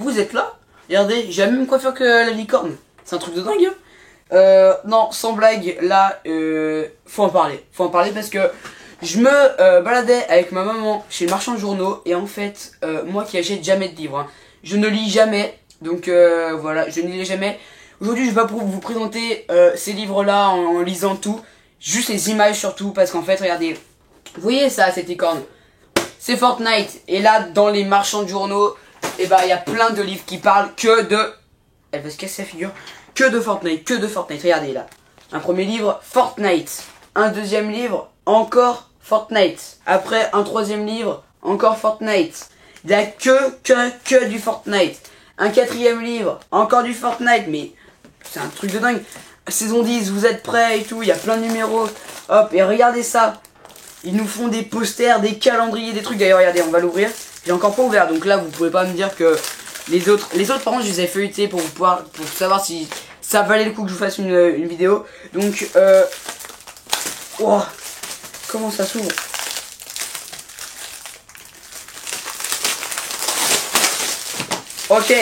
vous êtes là. Regardez, j'ai la même coiffure que la licorne. C'est un truc de dingue, hein. Non, sans blague, là, faut en parler. Faut en parler parce que je me baladais avec ma maman chez le marchand de journaux. Et en fait, moi qui achète jamais de livres, hein, je ne lis jamais. Donc voilà, je ne lis jamais. Aujourd'hui, je vais vous présenter ces livres-là en lisant tout. Juste les images surtout, parce qu'en fait, regardez. Vous voyez ça, cette licorne? C'est Fortnite. Et là, dans les marchands de journaux, et bah, il y a plein de livres qui parlent que de... Elle va se casser la figure. Que de Fortnite, que de Fortnite. Regardez là. Un premier livre, Fortnite. Un deuxième livre, encore Fortnite. Après, un troisième livre, encore Fortnite. Il y a que du Fortnite. Un quatrième livre, encore du Fortnite. Mais c'est un truc de dingue. Saison 10, vous êtes prêts et tout. Il y a plein de numéros. Hop, et regardez ça. Ils nous font des posters, des calendriers, des trucs. D'ailleurs, regardez, on va l'ouvrir. J'ai encore pas ouvert. Donc là, vous pouvez pas me dire que... Les autres, par contre, je les ai feuilletés pour savoir si ça valait le coup que je vous fasse une vidéo. Donc, oh, comment ça s'ouvre? Ok,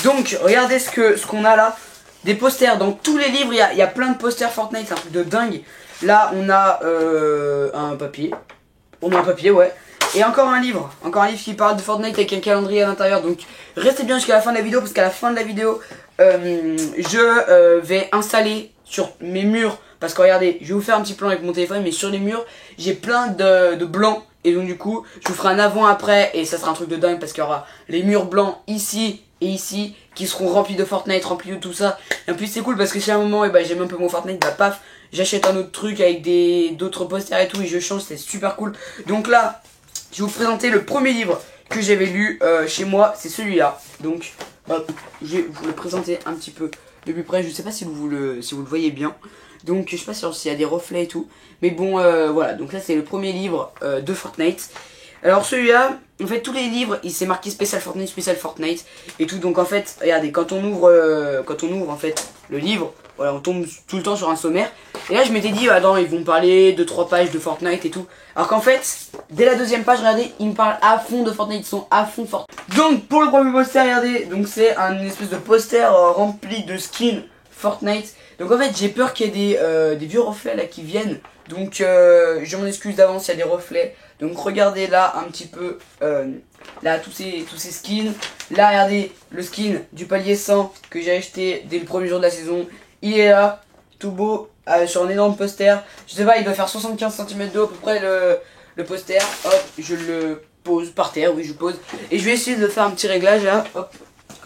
donc regardez ce qu'on a là. Des posters. Dans tous les livres, il y a plein de posters Fortnite, c'est un truc de dingue. Là, on a un papier. On a un papier, ouais. Et encore un livre qui parle de Fortnite avec un calendrier à l'intérieur. Donc restez bien jusqu'à la fin de la vidéo, parce qu'à la fin de la vidéo, je vais installer sur mes murs. Parce que regardez, je vais vous faire un petit plan avec mon téléphone, mais sur les murs, j'ai plein de blancs. Et donc du coup, je vous ferai un avant-après, et ça sera un truc de dingue, parce qu'il y aura les murs blancs ici et ici, qui seront remplis de Fortnite, remplis de tout ça. Et en plus c'est cool, parce que si à un moment, j'aime un peu mon Fortnite, bah paf, j'achète un autre truc avec d'autres posters et tout, et je change, c'est super cool. Donc là, je vais vous présenter le premier livre que j'avais lu chez moi, c'est celui-là. Donc, hop, je vais vous le présenter un petit peu de plus près. Je ne sais pas si vous le voyez bien. Donc, je sais pas s'il y a des reflets et tout. Mais bon, voilà. Donc là, c'est le premier livre de Fortnite. Alors celui-là, en fait, tous les livres, il s'est marqué spécial Fortnite et tout. Donc en fait, regardez, quand on ouvre en fait le livre, voilà, on tombe tout le temps sur un sommaire. Et là, je m'étais dit, attends, ils vont parler de 3 pages de Fortnite et tout. Alors qu'en fait, dès la deuxième page, regardez, ils me parlent à fond de Fortnite, ils sont à fond Fortnite. Donc pour le premier poster, regardez, donc c'est une espèce de poster rempli de skins Fortnite. Donc en fait, j'ai peur qu'il y ait des vieux reflets là qui viennent. Donc je m'en excuse d'avance, il y a des reflets. Donc regardez là un petit peu, là tous ces skins. Là regardez le skin du palier 100 que j'ai acheté dès le premier jour de la saison. Il est là, tout beau, sur un énorme poster. Je sais pas, il doit faire 75 cm de haut à peu près le poster. Hop, je le pose par terre, oui je pose. Et je vais essayer de faire un petit réglage là, hop,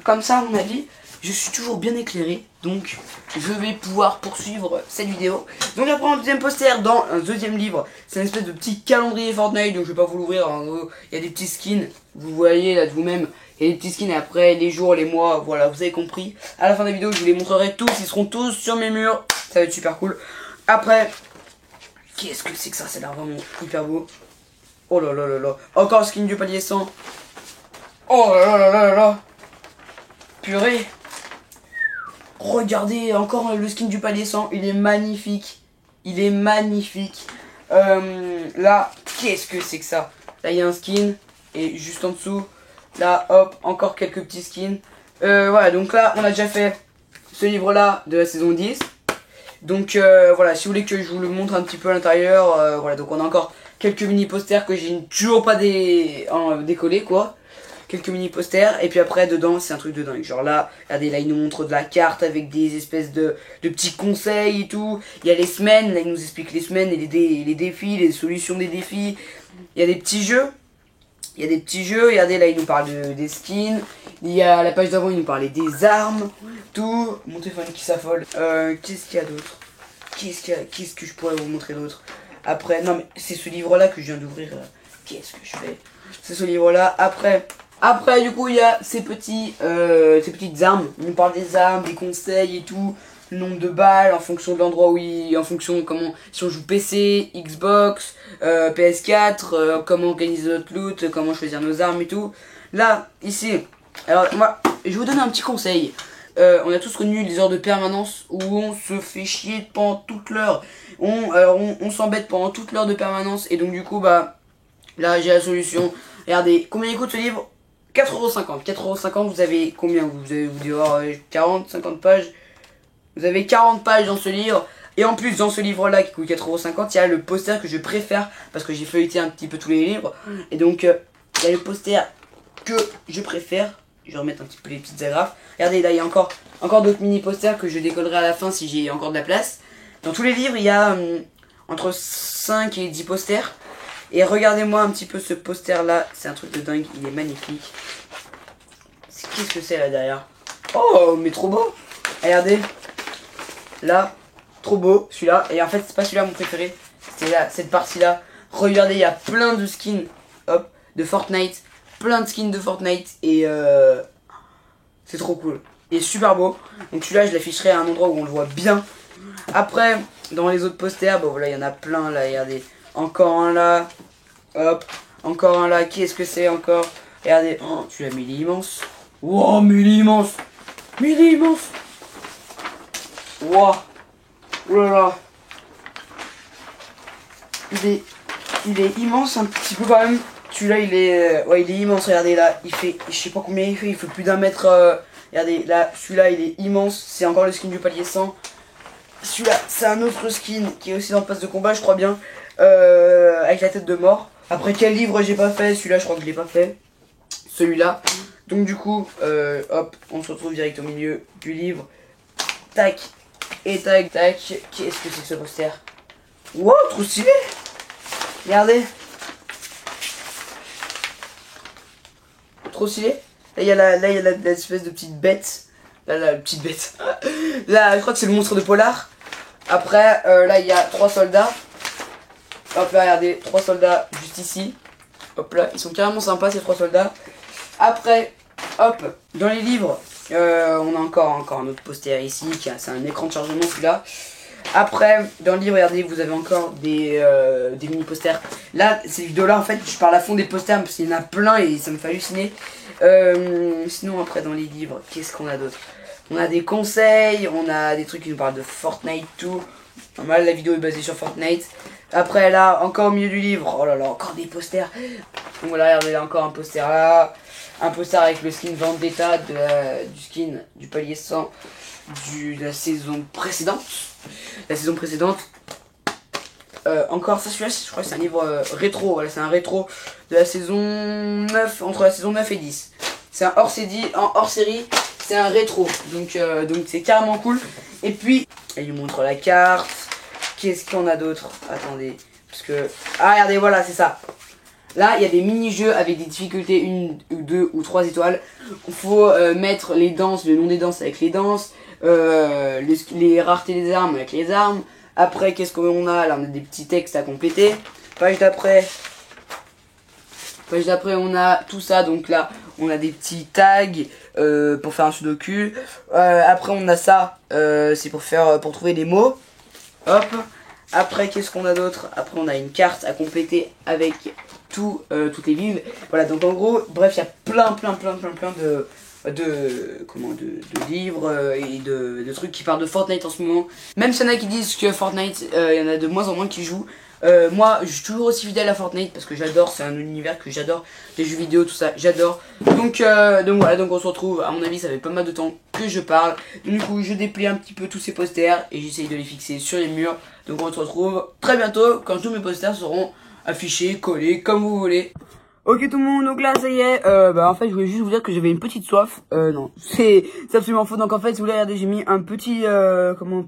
comme ça à mon avis. Je suis toujours bien éclairé, donc je vais pouvoir poursuivre cette vidéo. Donc après un deuxième poster dans un deuxième livre, c'est une espèce de petit calendrier Fortnite, donc je vais pas vous l'ouvrir. En gros, il y a des petits skins, vous voyez là de vous-même, il y a des petits skins et après les jours, les mois, voilà, vous avez compris. À la fin de la vidéo, je vous les montrerai tous, ils seront tous sur mes murs, ça va être super cool. Après, qu'est-ce que c'est que ça? Ça a l'air vraiment hyper beau. Oh là là là là, encore le skin du palier 100. Oh là là là là là, purée. Regardez encore le skin du palier 100, il est magnifique. Il est magnifique. Là, qu'est-ce que c'est que ça? Là, il y a un skin. Et juste en dessous, là, hop, encore quelques petits skins. Voilà, donc là, on a déjà fait ce livre-là de la saison 10. Donc, voilà, si vous voulez que je vous le montre un petit peu à l'intérieur, voilà, donc on a encore quelques mini-posters que j'ai toujours pas décollé, quoi. Quelques mini posters et puis après dedans c'est un truc de dingue. Genre là, regardez, là il nous montre de la carte avec des espèces de petits conseils et tout. Il y a les semaines, là il nous explique les semaines et les défis, les solutions des défis. Il y a des petits jeux. Regardez là il nous parle des skins. Il y a la page d'avant, il nous parlait des armes, tout. Mon téléphone qui s'affole. Qu'est-ce qu'il y a d'autre? Qu'est-ce que je pourrais vous montrer d'autre? Après, non mais c'est ce livre là que je viens d'ouvrir. Qu'est-ce que je fais? C'est ce livre là. Après, du coup, il y a ces petites armes. On parle des armes, des conseils et tout. Le nombre de balles en fonction de l'endroit où en fonction comment, si on joue PC, Xbox, PS4, comment organiser notre loot, comment choisir nos armes et tout. Là, ici, alors moi, je vais vous donner un petit conseil. On a tous connu les heures de permanence où on se fait chier pendant toute l'heure. On s'embête pendant toute l'heure de permanence et donc du coup, bah, là, j'ai la solution. Regardez, combien il coûte ce livre? 4,50€. 4,50€, vous avez combien? Vous avez vous dire 40, 50 pages. Vous avez 40 pages dans ce livre. Et en plus, dans ce livre-là qui coûte 4,50€, il y a le poster que je préfère. Parce que j'ai feuilleté un petit peu tous les livres. Et donc, il y a le poster que je préfère. Je vais remettre un petit peu les petites agrafes. Regardez, là, il y a encore d'autres mini posters que je décollerai à la fin si j'ai encore de la place. Dans tous les livres, il y a entre 5 et 10 posters. Et regardez-moi un petit peu ce poster-là. C'est un truc de dingue, il est magnifique. Qu'est-ce que c'est là derrière? Oh, mais trop beau! Regardez. Là, trop beau, celui-là. Et en fait, c'est pas celui-là mon préféré. C'était là, cette partie-là. Regardez, il y a plein de skins, hop, de Fortnite. Plein de skins de Fortnite. Et c'est trop cool. Il est super beau. Donc celui-là, je l'afficherai à un endroit où on le voit bien. Après, dans les autres posters, bon voilà, il y en a plein là. Regardez. Encore un là. Hop. Encore un là. Qu'est-ce que c'est encore? Regardez. Oh, celui-là, mais il est immense. Wow, mais il est immense. Mais il est immense. Wow. Oh là là. Il est immense un petit peu quand même. Celui-là, il est immense. Regardez là. Il fait, je sais pas combien il fait. Il fait plus d'un mètre. Regardez là. Celui-là, il est immense. C'est encore le skin du palier 100. Celui-là, c'est un autre skin qui est aussi dans le pass de combat, je crois bien. Avec la tête de mort. Après, quel livre j'ai pas fait? Celui-là, je crois que je l'ai pas fait. Celui-là. Donc, du coup, hop, on se retrouve direct au milieu du livre. Tac. Et tac, tac. Qu'est-ce que c'est que ce poster? Wow, trop stylé! Regardez. Trop stylé. Là, il y a l'espèce de petite bête. Là, la petite bête. Là, je crois que c'est le monstre de Polar. Après, là, il y a 3 soldats. Hop là, regardez, 3 soldats juste ici. Hop là, ils sont carrément sympas ces 3 soldats. Après, hop, dans les livres, on a encore un autre poster ici. C'est un écran de chargement celui-là. Après, dans le livre, regardez, vous avez encore des mini posters. Là, ces vidéos-là, en fait, je parle à fond des posters parce qu'il y en a plein et ça me fait halluciner. Sinon, après, dans les livres, qu'est-ce qu'on a d'autre? On a des conseils, on a des trucs qui nous parlent de Fortnite, tout. Normal, la vidéo est basée sur Fortnite. Après, là, encore au milieu du livre, oh là là, encore des posters. Donc voilà, regardez, là, encore un poster là. Un poster avec le skin Vendetta du skin du palier 100 de la saison précédente. Encore ça, celui-là, je crois que c'est un livre rétro. Voilà, c'est un rétro de la saison 9, entre la saison 9 et 10. C'est un hors-série, c'est un rétro. Donc c'est carrément cool. Et puis, il nous montre la carte. Qu'est-ce qu'on a d'autre? Attendez, parce que... Ah, regardez, voilà, c'est ça. Là, il y a des mini-jeux avec des difficultés 1 ou 2 ou 3 étoiles. Il faut mettre les danses, le nom des danses avec les danses. Les raretés des armes avec les armes. Après, qu'est-ce qu'on a? Là, on a des petits textes à compléter. Page d'après, on a tout ça. Donc là, on a des petits tags pour faire un sudoku. Après, on a ça. C'est pour trouver des mots. Hop. Après, qu'est-ce qu'on a d'autre? Après, on a une carte à compléter avec toutes les villes. Voilà, donc en gros, bref, il y a plein de livres et de trucs qui parlent de Fortnite en ce moment. Même s'il y en a qui disent que Fortnite, il y en a de moins en moins qui jouent. Moi, je suis toujours aussi fidèle à Fortnite parce que j'adore, c'est un univers que j'adore, les jeux vidéo, tout ça, j'adore. Donc voilà, donc on se retrouve, à mon avis, ça fait pas mal de temps que je parle. Du coup, je déplie un petit peu tous ces posters et j'essaye de les fixer sur les murs. Donc on se retrouve très bientôt quand tous mes posters seront affichés, collés, comme vous voulez. Ok tout le monde, donc là ça y est, en fait je voulais juste vous dire que j'avais une petite soif, non, c'est absolument faux, donc en fait si vous voulez regarder j'ai mis un petit,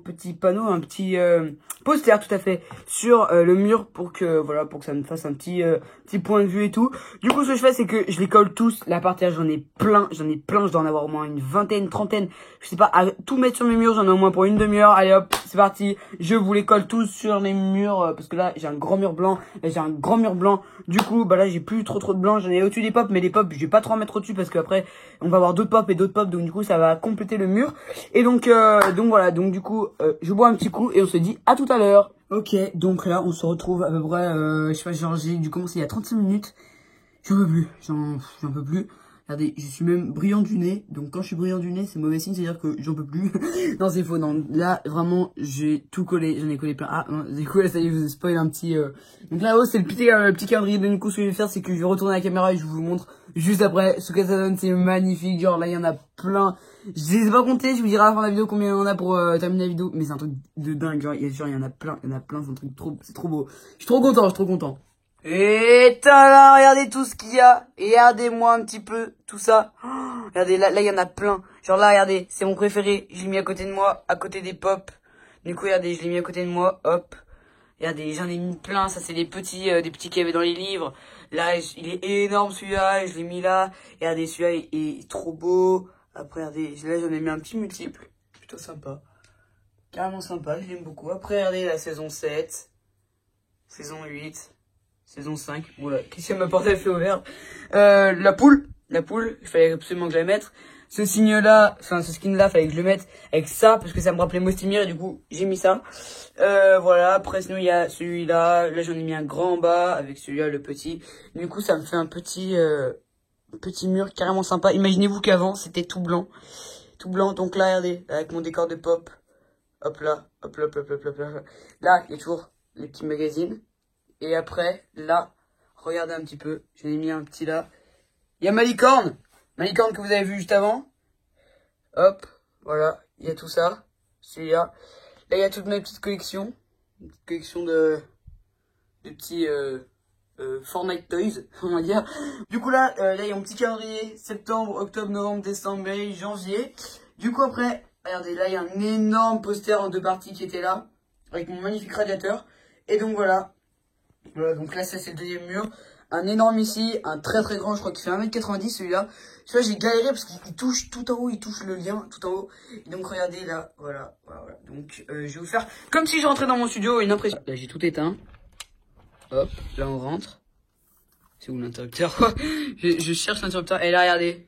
petit panneau, un petit poster tout à fait sur le mur pour que, voilà, pour que ça me fasse un petit point de vue et tout. Du coup ce que je fais c'est que je les colle tous, là par terre j'en ai plein, je dois en avoir au moins une vingtaine, trentaine, je sais pas, à tout mettre sur mes murs, j'en ai au moins pour une demi-heure, allez hop, c'est parti, je vous les colle tous sur les murs, parce que là j'ai un grand mur blanc, du coup bah là j'ai plus trop de blanc, j'en ai au-dessus des pops, mais les pops je vais pas trop en mettre au-dessus parce qu'après on va avoir d'autres pops, donc du coup ça va compléter le mur. Et donc voilà, donc du coup je bois un petit coup et on se dit à tout à l'heure. Ok, donc là on se retrouve à peu près, je sais pas, genre j'ai dû commencer il y a 35 minutes. J'en peux plus. Regardez, je suis même brillant du nez. Donc quand je suis brillant du nez, c'est mauvais signe, c'est-à-dire que j'en peux plus. Non, c'est faux. Non, là, vraiment, j'ai tout collé. J'en ai collé plein. Ah, non, du coup, là, ça y est, je vous spoil un petit... Donc là-haut, c'est le petit calendrier de Nico. Ce que je vais faire, c'est que je vais retourner la caméra et je vous montre juste après ce que ça donne. C'est magnifique. Genre, là, il y en a plein. Je les ai pas comptés. Je vous dirai à la fin de la vidéo combien il y en a pour terminer la vidéo. Mais c'est un truc de dingue. Genre, il y en a plein. Il y en a plein. C'est un truc trop... C'est trop beau. Je suis trop content. Je suis trop content. Et tada, regardez tout ce qu'il y a. Et regardez-moi un petit peu tout ça. Oh, regardez, là, il y en a plein. Genre là, regardez, c'est mon préféré. Je l'ai mis à côté de moi, à côté des pop. Du coup, regardez, je l'ai mis à côté de moi. Hop. Regardez, j'en ai mis plein. Ça, c'est des petits qu'il y avait dans les livres. Là, il est énorme celui-là. Je l'ai mis là. Et regardez, celui-là il est trop beau. Après, regardez, là, j'en ai mis un petit multiple. Plutôt sympa. Carrément sympa, je l'aime beaucoup. Après, regardez, la saison 7. Saison 8. Saison 5, voilà, qu'est-ce qu'elle m'apporte le feu vert. La poule, il fallait absolument que je la mette. Ce signe-là, enfin ce skin-là, fallait que je le mette avec ça, parce que ça me rappelait Mostimir, et du coup, j'ai mis ça. Voilà, après sinon il y a celui-là, là j'en ai mis un grand en bas, avec celui-là le petit. Du coup, ça me fait un petit mur carrément sympa. Imaginez-vous qu'avant, c'était tout blanc, donc là, regardez, avec mon décor de pop. Hop là, hop là, hop là, hop là, hop là. Là, il y a toujours les petits magazines. Et après, là, regardez un petit peu. J'en ai mis un petit là. Il y a ma licorne. Ma licorne que vous avez vu juste avant. Hop, voilà. Il y a tout ça. Celui-là. Là, il y a toute ma petite collection. Une petite collection de petits Fortnite Toys, on va dire. Du coup, là, il y a mon petit calendrier. Septembre, octobre, novembre, décembre, mai, janvier. Du coup, après, regardez, là, il y a un énorme poster en 2 parties qui était là. Avec mon magnifique radiateur. Et donc, voilà. Voilà, donc là, ça c'est le deuxième mur. Un énorme ici, un très très grand, je crois qu'il fait 1m90 celui-là. Celui-là, j'ai galéré parce qu'il touche tout en haut, il touche le lien tout en haut. Et donc regardez là, voilà. Donc je vais vous faire comme si je rentrais dans mon studio, une impression. Là, j'ai tout éteint. Hop, là on rentre. C'est où l'interrupteur quoi? Je cherche l'interrupteur. Et là, regardez.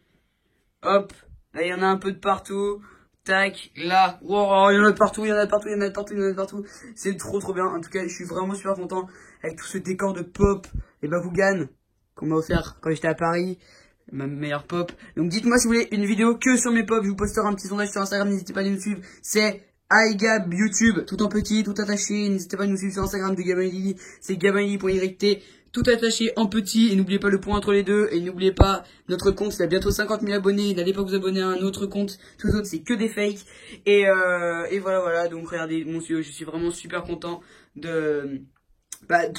Hop, là il y en a un peu de partout. Tac, là, wow, il y en a de partout, il y en a de partout, il y en a de partout, il y en a de partout. C'est trop bien. En tout cas, je suis vraiment super content avec tout ce décor de pop et Bavougan qu'on m'a offert quand j'étais à Paris. Ma meilleure pop. Donc dites-moi si vous voulez une vidéo que sur mes pop. Je vous posterai un petit sondage sur Instagram. N'hésitez pas à nous suivre. C'est iGab YouTube, tout en petit, tout attaché. N'hésitez pas à nous suivre sur Instagram de Gabin et Lily. C'est gabanlily.yt. Tout attaché en petit, et n'oubliez pas le point entre les deux, et n'oubliez pas notre compte, il a bientôt 50 000 abonnés, n'allez pas vous abonner à un autre compte, tous les autres c'est que des fakes, et voilà, donc regardez mon studio, je suis vraiment super content de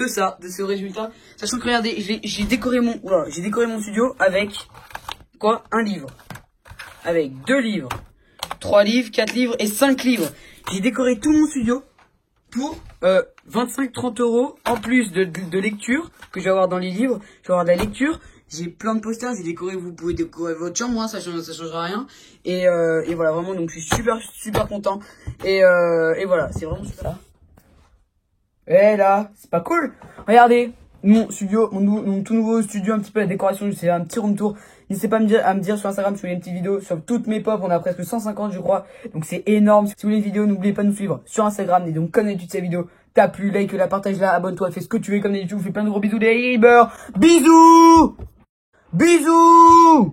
ça, de ce résultat, sachant que regardez, j'ai décoré mon studio avec, quoi, un livre, avec 2 livres, 3 livres, 4 livres et 5 livres, j'ai décoré tout mon studio, pour 25-30 € en plus de lecture que je vais avoir dans les livres. Je vais avoir de la lecture. J'ai plein de posters. J'ai décoré. Vous pouvez décorer votre chambre. Moi, ça changera rien. Et voilà, vraiment. Donc, je suis super content. Et voilà, c'est vraiment super. Et là, c'est pas cool. Regardez. Mon studio, mon tout nouveau studio, un petit peu la décoration, c'est un petit room tour. N'hésitez pas à me dire sur Instagram si vous voulez une petite vidéo sur toutes mes pop. On a presque 150 je crois. Donc c'est énorme. Si vous voulez une vidéo, n'oubliez pas de nous suivre sur Instagram. Et donc comme d'habitude cette vidéo, tape plus, like, la partage là, abonne-toi, fais ce que tu veux comme d'habitude. Je vous fais plein de gros bisous des Bisous. Bisous.